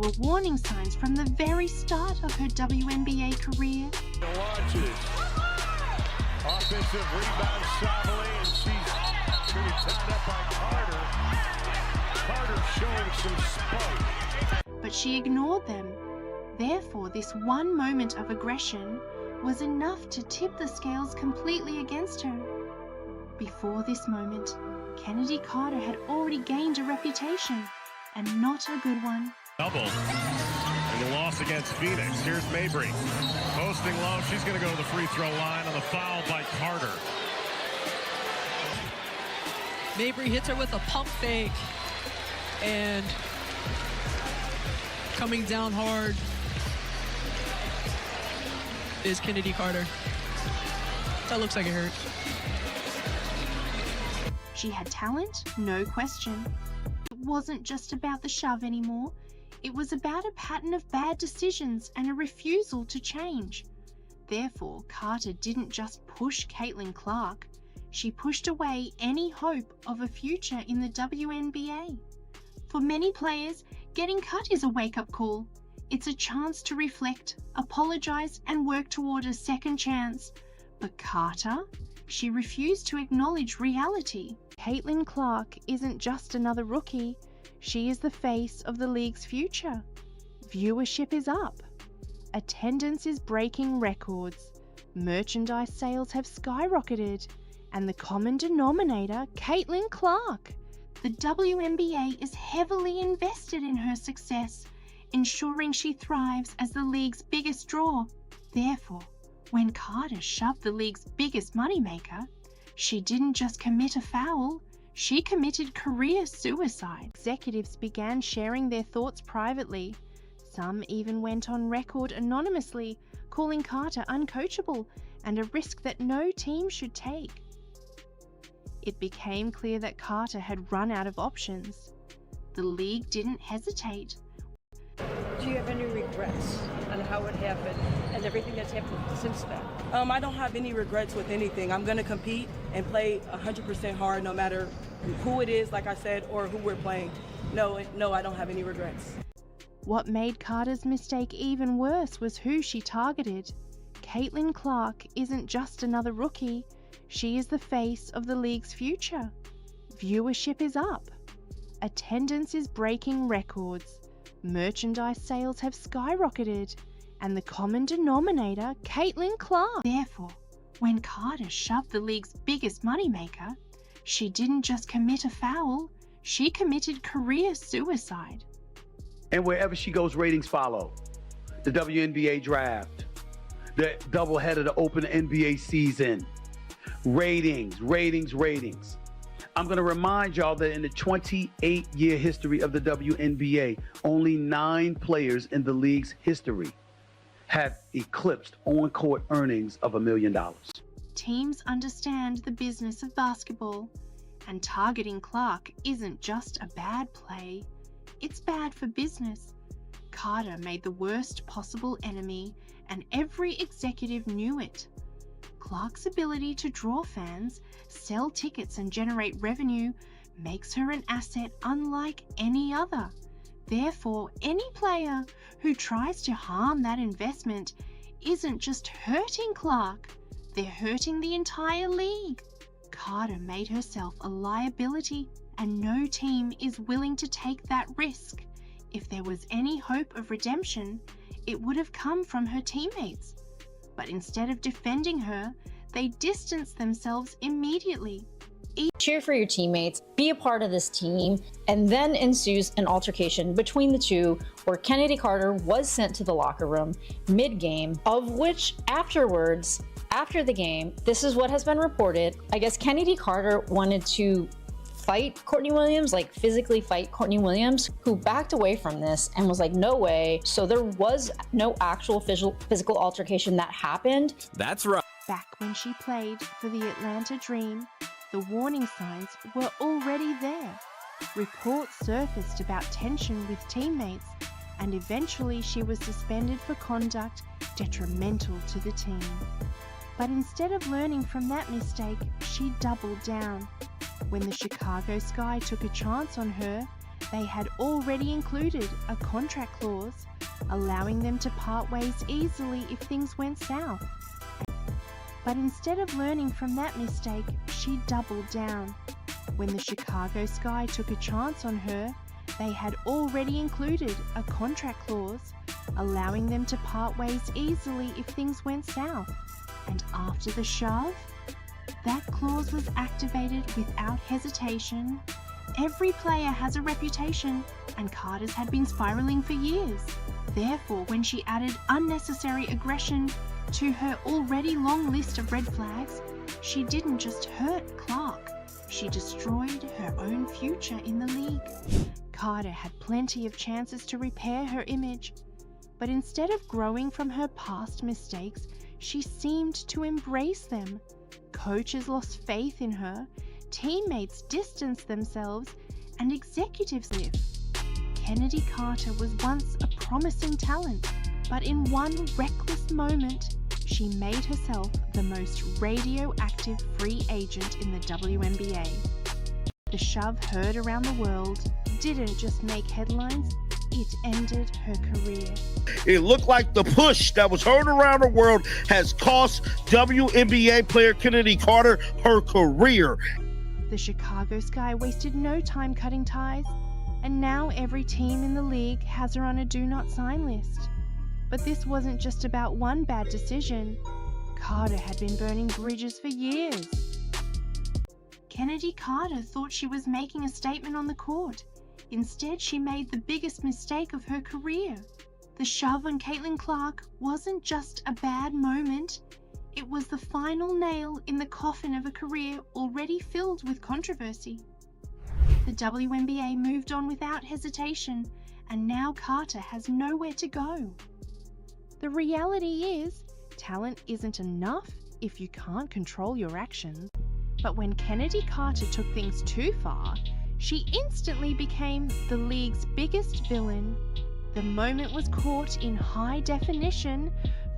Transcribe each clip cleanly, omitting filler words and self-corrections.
were warning signs from the very start of her WNBA career. Launches. Offensive rebound, Savali, and she's going to be tied up by Carter. Carter showing some spite. But she ignored them. Therefore, this one moment of aggression was enough to tip the scales completely against her. Before this moment, Chennedy Carter had already gained a reputation, and not a good one. Double. And the loss against Phoenix. Here's Mabry. Posting low. She's going to go to the free throw line on the foul by Carter. Mabry hits her with a pump fake. And coming down hard is Chennedy Carter. That looks like it hurt. She had talent, no question. It wasn't just about the shove anymore. It was about a pattern of bad decisions and a refusal to change. Therefore, Carter didn't just push Caitlin Clark. She pushed away any hope of a future in the WNBA. For many players, getting cut is a wake-up call. It's a chance to reflect, apologize, and work toward a second chance. But Carter? She refused to acknowledge reality. Caitlin Clark isn't just another rookie. She is the face of the league's future. Viewership is up. Attendance is breaking records. Merchandise sales have skyrocketed. And the common denominator, Caitlin Clark. The WNBA is heavily invested in her success, ensuring she thrives as the league's biggest draw. Therefore, when Carter shoved the league's biggest moneymaker, she didn't just commit a foul, she committed career suicide. Executives began sharing their thoughts privately. Some even went on record anonymously, calling Carter uncoachable and a risk that no team should take. It became clear that Carter had run out of options. The league didn't hesitate. Do you have any regrets on how it happened and everything that's happened since then? I don't have any regrets with anything. I'm going to compete and play 100% hard no matter who it is, like I said, or who we're playing. No, I don't have any regrets. What made Carter's mistake even worse was who she targeted. Caitlin Clark isn't just another rookie. She is the face of the league's future. Viewership is up. Attendance is breaking records. Merchandise sales have skyrocketed. And the common denominator, Caitlin Clark. Therefore, when Carter shoved the league's biggest moneymaker, she didn't just commit a foul, she committed career suicide. And wherever she goes, ratings follow. The WNBA draft, the doubleheader to open the NBA season. Ratings. I'm going to remind y'all that in the 28-year history of the WNBA, only 9 players in the league's history have eclipsed on-court earnings of $1 million. Teams understand the business of basketball, and targeting Clark isn't just a bad play, it's bad for business. Carter made the worst possible enemy, and every executive knew it. Clark's ability to draw fans, sell tickets, and generate revenue makes her an asset unlike any other. Therefore, any player who tries to harm that investment isn't just hurting Clark, they're hurting the entire league. Carter made herself a liability, and no team is willing to take that risk. If there was any hope of redemption, it would have come from her teammates. But instead of defending her, they distanced themselves immediately. Cheer for your teammates, be a part of this team, and then ensues an altercation between the two where Chennedy Carter was sent to the locker room mid-game, of which afterwards, after the game, this is what has been reported. I guess Chennedy Carter wanted to fight Courtney Williams, like physically fight Courtney Williams, who backed away from this and was like, no way. So there was no actual physical altercation that happened. That's right. Back when she played for the Atlanta Dream, the warning signs were already there. Reports surfaced about tension with teammates, and eventually she was suspended for conduct detrimental to the team. But instead of learning from that mistake, she doubled down. When the Chicago Sky took a chance on her, they had already included a contract clause allowing them to part ways easily if things went south. But instead of learning from that mistake, she doubled down. When the Chicago Sky took a chance on her, they had already included a contract clause allowing them to part ways easily if things went south. And after the shove, that clause was activated without hesitation. Every player has a reputation, and Carter's had been spiraling for years. Therefore, when she added unnecessary aggression to her already long list of red flags, she didn't just hurt Clark, she destroyed her own future in the league. Carter had plenty of chances to repair her image, but instead of growing from her past mistakes, she seemed to embrace them. Coaches lost faith in her, teammates distanced themselves, and executives lived. Chennedy Carter was once a promising talent, but in one reckless moment, she made herself the most radioactive free agent in the WNBA. The shove heard around the world didn't just make headlines, it ended her career. It looked like the push that was heard around the world has cost WNBA player Chennedy Carter her career. The Chicago Sky wasted no time cutting ties, and now every team in the league has her on a do not sign list. But this wasn't just about one bad decision. Carter had been burning bridges for years. Chennedy Carter thought she was making a statement on the court. Instead, she made the biggest mistake of her career. The shove on Caitlin Clark wasn't just a bad moment. It was the final nail in the coffin of a career already filled with controversy. The WNBA moved on without hesitation, and now Carter has nowhere to go. The reality is, talent isn't enough if you can't control your actions. But when Chennedy Carter took things too far, she instantly became the league's biggest villain. The moment was caught in high definition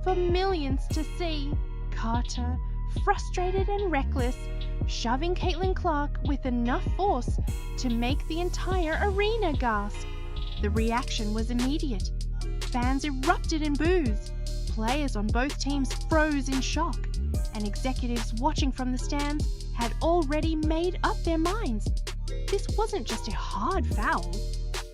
for millions to see. Carter, frustrated and reckless, shoving Caitlin Clark with enough force to make the entire arena gasp. The reaction was immediate. Fans erupted in boos. Players on both teams froze in shock, and executives watching from the stands had already made up their minds. This wasn't just a hard foul.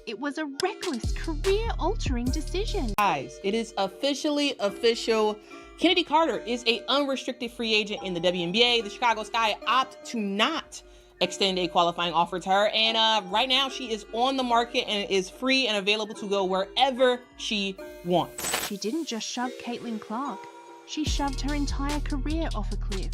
It was a reckless, career-altering decision. Guys, it is officially official. Chennedy Carter is an unrestricted free agent in the WNBA. The Chicago Sky opt to not extend a qualifying offer to her, and right now she is on the market and is free and available to go wherever she wants. She didn't just shove Caitlin Clark, she shoved her entire career off a cliff.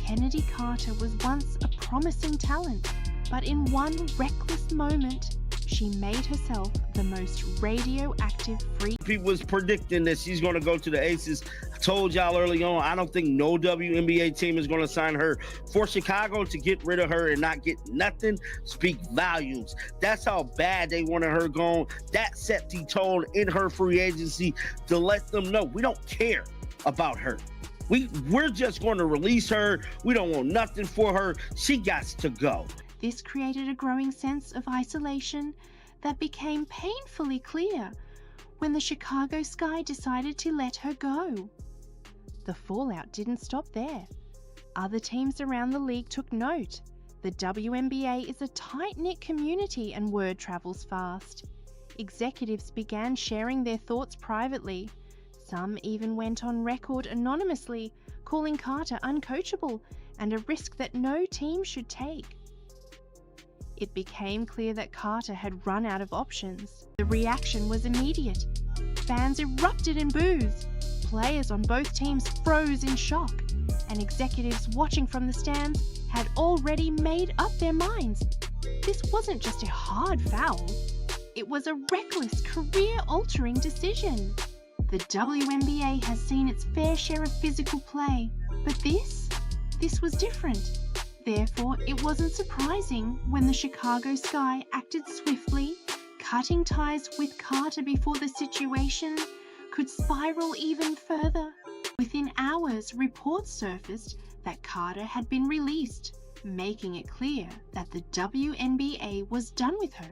Chennedy Carter was once a promising talent, but in one reckless moment, she made herself the most radioactive free. People was predicting that she's going to go to the Aces. I told y'all early on, I don't think no WNBA team is going to sign her. For Chicago to get rid of her and not get nothing speak volumes. That's how bad they wanted her gone. That set the tone in her free agency to let them know we don't care about her. We're just going to release her. We don't want nothing for her. She got to go. This created a growing sense of isolation that became painfully clear when the Chicago Sky decided to let her go. The fallout didn't stop there. Other teams around the league took note. The WNBA is a tight-knit community and word travels fast. Executives began sharing their thoughts privately. Some even went on record anonymously, calling Carter uncoachable and a risk that no team should take. It became clear that Carter had run out of options. The reaction was immediate. Fans erupted in boos. Players on both teams froze in shock, and executives watching from the stands had already made up their minds. This wasn't just a hard foul. It was a reckless, career-altering decision. The WNBA has seen its fair share of physical play, but this was different. Therefore, it wasn't surprising when the Chicago Sky acted swiftly, cutting ties with Carter before the situation could spiral even further. Within hours, reports surfaced that Carter had been released, making it clear that the WNBA was done with her.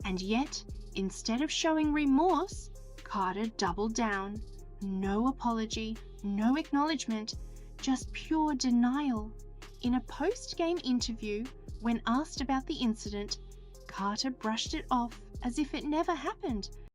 And yet, instead of showing remorse, Carter doubled down. No apology, no acknowledgement, just pure denial. In a post-game interview, when asked about the incident, Carter brushed it off as if it never happened